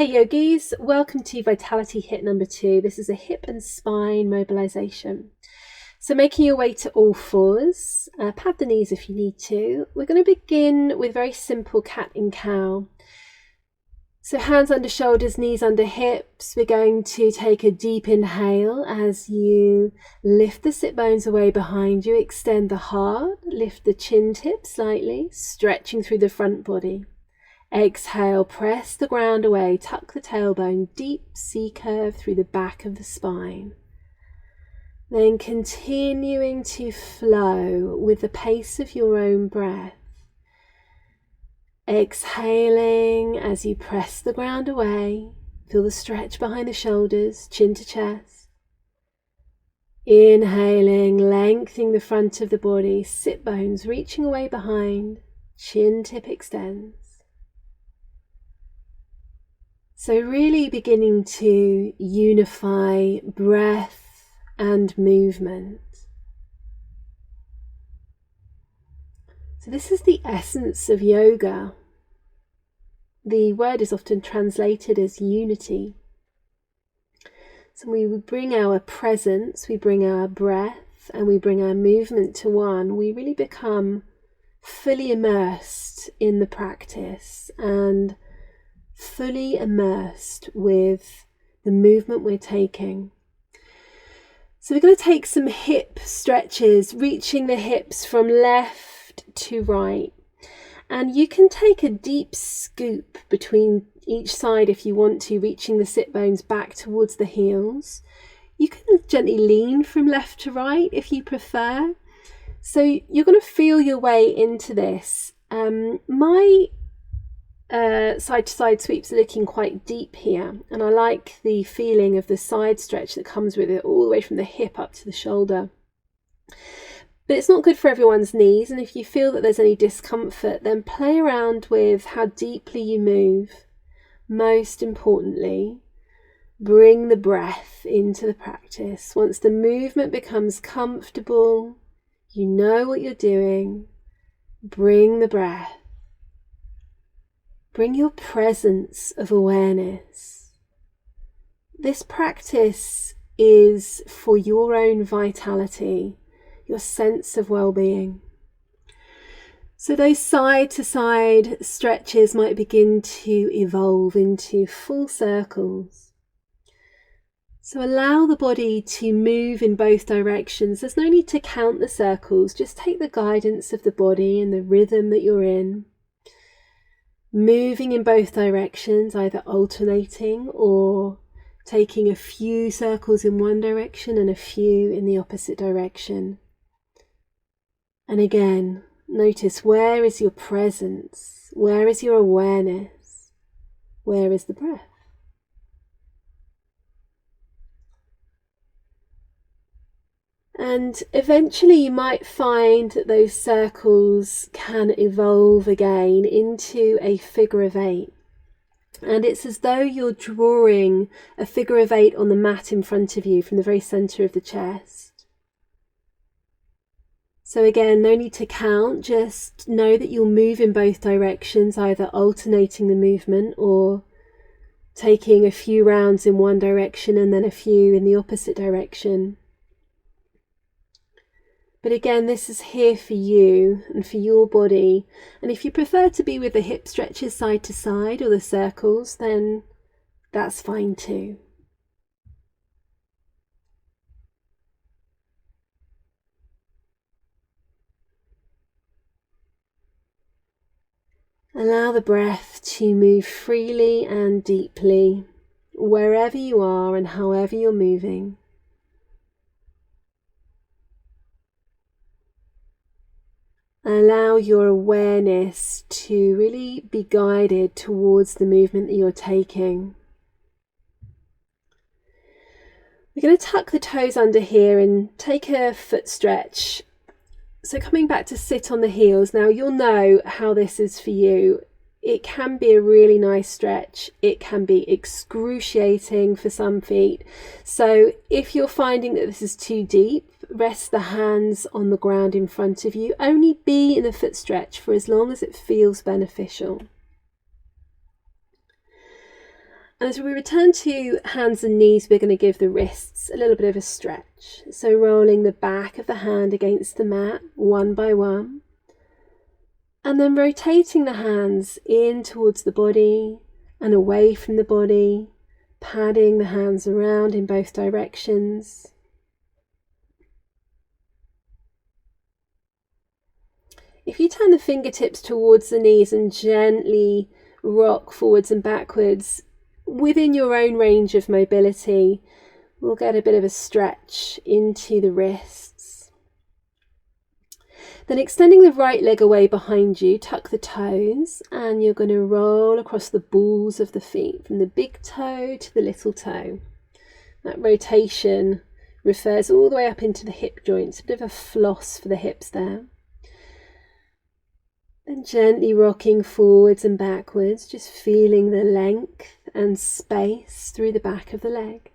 Hey yogis, welcome to Vitality Hit number 2. This is a hip and spine mobilization. So making your way to all fours, pad the knees if you need to. We're going to begin with very simple cat and cow. So hands under shoulders, knees under hips. We're going to take a deep inhale as you lift the sit bones away behind you, extend the heart, lift the chin tip slightly, stretching through the front body. Exhale, press the ground away, tuck the tailbone, deep C-curve through the back of the spine. Then continuing to flow with the pace of your own breath. Exhaling as you press the ground away, feel the stretch behind the shoulders, chin to chest. Inhaling, lengthening the front of the body, sit bones reaching away behind, chin tip extends. So really beginning to unify breath and movement. So this is the essence of yoga. The word is often translated as unity. So we bring our presence, we bring our breath, and we bring our movement to one. We really become fully immersed in the practice and fully immersed with the movement we're taking. So we're going to take some hip stretches, reaching the hips from left to right. And you can take a deep scoop between each side if you want to, reaching the sit bones back towards the heels. You can gently lean from left to right if you prefer. So you're going to feel your way into this. My side-to-side sweeps are looking quite deep here, and I like the feeling of the side stretch that comes with it, all the way from the hip up to the shoulder. But it's not good for everyone's knees, and if you feel that there's any discomfort, then play around with how deeply you move. Most importantly, bring the breath into the practice. Once the movement becomes comfortable, you know what you're doing, bring the breath. Bring your presence of awareness. This practice is for your own vitality, your sense of well-being. So those side-to-side stretches might begin to evolve into full circles. So allow the body to move in both directions. There's no need to count the circles, just take the guidance of the body and the rhythm that you're in. Moving in both directions, either alternating or taking a few circles in one direction and a few in the opposite direction. And again, notice, where is your presence? Where is your awareness? Where is the breath? And eventually you might find that those circles can evolve again into a figure of 8. And it's as though you're drawing a figure of 8 on the mat in front of you from the very centre of the chest. So again, no need to count, just know that you'll move in both directions, either alternating the movement or taking a few rounds in one direction and then a few in the opposite direction. But again, this is here for you and for your body. And if you prefer to be with the hip stretches side to side or the circles, then that's fine too. Allow the breath to move freely and deeply, wherever you are and however you're moving. Allow your awareness to really be guided towards the movement that you're taking. We're going to tuck the toes under here and take a foot stretch. So coming back to sit on the heels. Now you'll know how this is for you. It can be a really nice stretch. It can be excruciating for some feet. So if you're finding that this is too deep, rest the hands on the ground in front of you. Only be in a foot stretch for as long as it feels beneficial. And as we return to hands and knees, we're going to give the wrists a little bit of a stretch. So rolling the back of the hand against the mat, one by one. And then rotating the hands in towards the body and away from the body, padding the hands around in both directions. If you turn the fingertips towards the knees and gently rock forwards and backwards within your own range of mobility, we'll get a bit of a stretch into the wrists. Then extending the right leg away behind you, tuck the toes, and you're going to roll across the balls of the feet from the big toe to the little toe. That rotation refers all the way up into the hip joints, a bit of a floss for the hips there. And gently rocking forwards and backwards, just feeling the length and space through the back of the leg.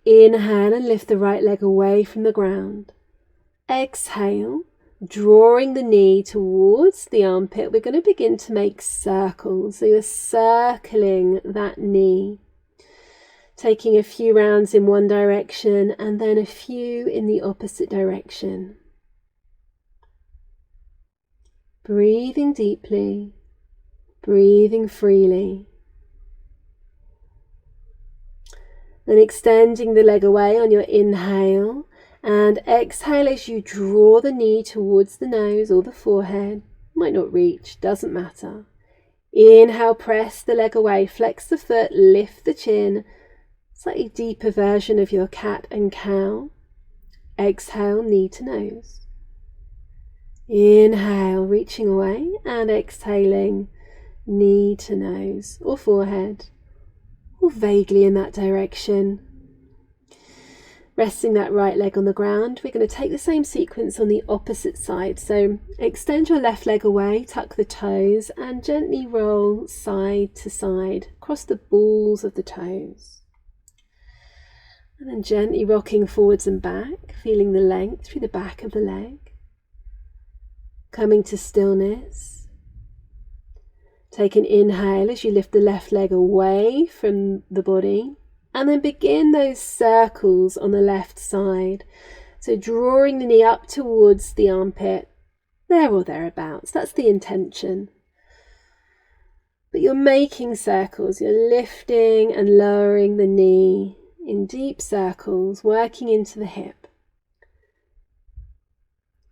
Inhale and lift the right leg away from the ground. Exhale, drawing the knee towards the armpit. We're going to begin to make circles. So you're circling that knee, taking a few rounds in one direction and then a few in the opposite direction. Breathing deeply, breathing freely. Then extending the leg away on your inhale, and exhale as you draw the knee towards the nose or the forehead. Might not reach, doesn't matter. Inhale, press the leg away, flex the foot, lift the chin. Slightly deeper version of your cat and cow. Exhale, knee to nose. Inhale, reaching away, and exhaling, knee to nose or forehead, or vaguely in that direction. Resting that right leg on the ground, we're going to take the same sequence on the opposite side. So extend your left leg away, tuck the toes, and gently roll side to side across the balls of the toes. And then gently rocking forwards and back, feeling the length through the back of the leg. Coming to stillness. Take an inhale as you lift the left leg away from the body, and then begin those circles on the left side. So drawing the knee up towards the armpit, there or thereabouts. That's the intention. But you're making circles. You're lifting and lowering the knee in deep circles, working into the hip.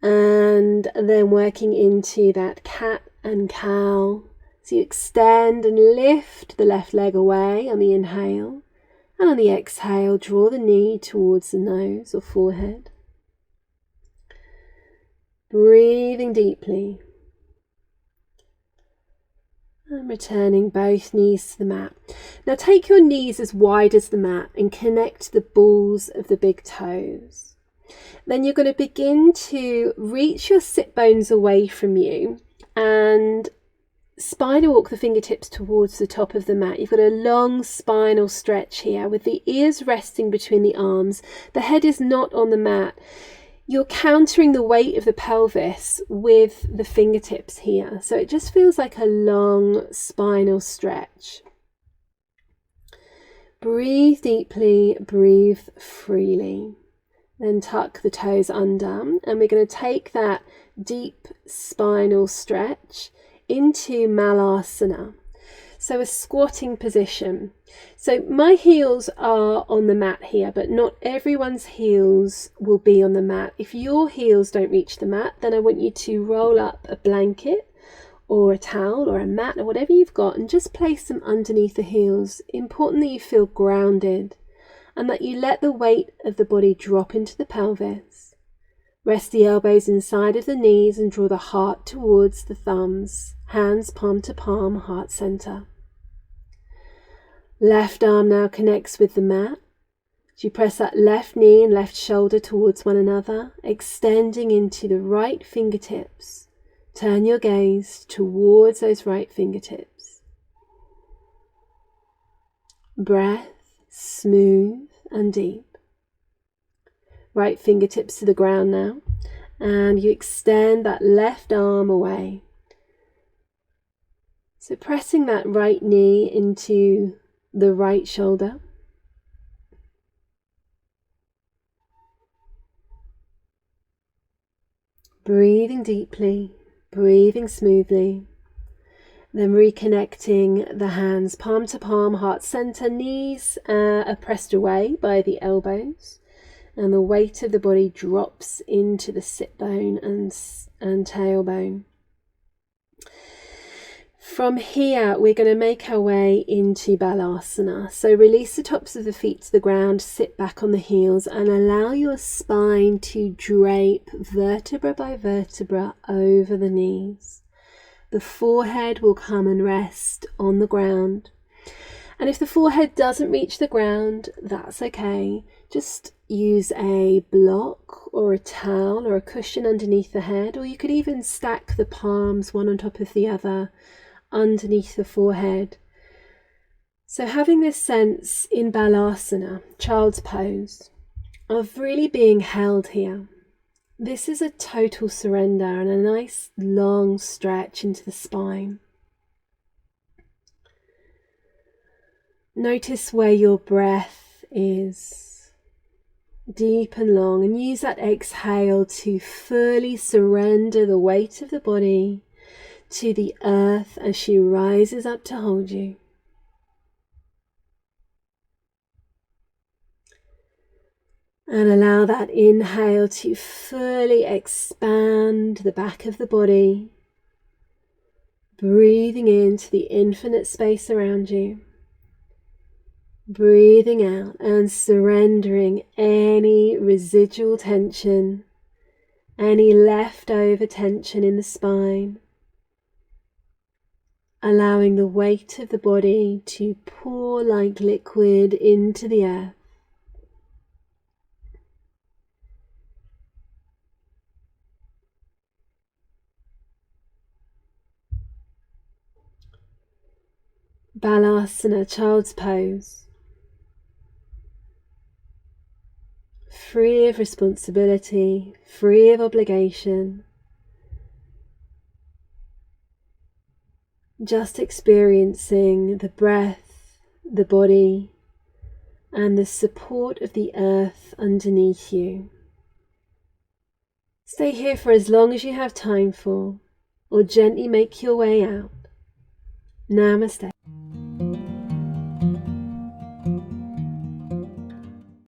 And then working into that cat and cow. So you extend and lift the left leg away on the inhale, and on the exhale, draw the knee towards the nose or forehead. Breathing deeply. And returning both knees to the mat. Now take your knees as wide as the mat and connect the balls of the big toes. Then you're going to begin to reach your sit bones away from you and spider walk the fingertips towards the top of the mat. You've got a long spinal stretch here with the ears resting between the arms. The head is not on the mat. You're countering the weight of the pelvis with the fingertips here. So it just feels like a long spinal stretch. Breathe deeply, breathe freely. Then tuck the toes under, and we're going to take that deep spinal stretch into Malasana. So a squatting position. So my heels are on the mat here, but not everyone's heels will be on the mat. If your heels don't reach the mat, then I want you to roll up a blanket or a towel or a mat or whatever you've got and just place them underneath the heels. Important that you feel grounded and that you let the weight of the body drop into the pelvis. Rest the elbows inside of the knees and draw the heart towards the thumbs, hands palm to palm, heart center. Left arm now connects with the mat. As you press that left knee and left shoulder towards one another, extending into the right fingertips. Turn your gaze towards those right fingertips. Breath, smooth and deep. Right fingertips to the ground now, and you extend that left arm away. So pressing that right knee into the right shoulder. Breathing deeply, breathing smoothly. Then reconnecting the hands palm to palm, heart center, knees are pressed away by the elbows, and the weight of the body drops into the sit bone and tailbone. From here, we're going to make our way into Balasana. So release the tops of the feet to the ground, sit back on the heels, and allow your spine to drape vertebra by vertebra over the knees. The forehead will come and rest on the ground. And if the forehead doesn't reach the ground, that's okay. Just use a block or a towel or a cushion underneath the head, or you could even stack the palms one on top of the other underneath the forehead. So having this sense in Balasana, child's pose, of really being held here. This is a total surrender and a nice long stretch into the spine. Notice where your breath is, deep and long, and use that exhale to fully surrender the weight of the body to the earth as she rises up to hold you. And allow that inhale to fully expand the back of the body, breathing into the infinite space around you. Breathing out and surrendering any residual tension, any leftover tension in the spine. Allowing the weight of the body to pour like liquid into the earth. Balasana, child's pose. Free of responsibility, free of obligation. Just experiencing the breath, the body, and the support of the earth underneath you. Stay here for as long as you have time for, or gently make your way out. Namaste.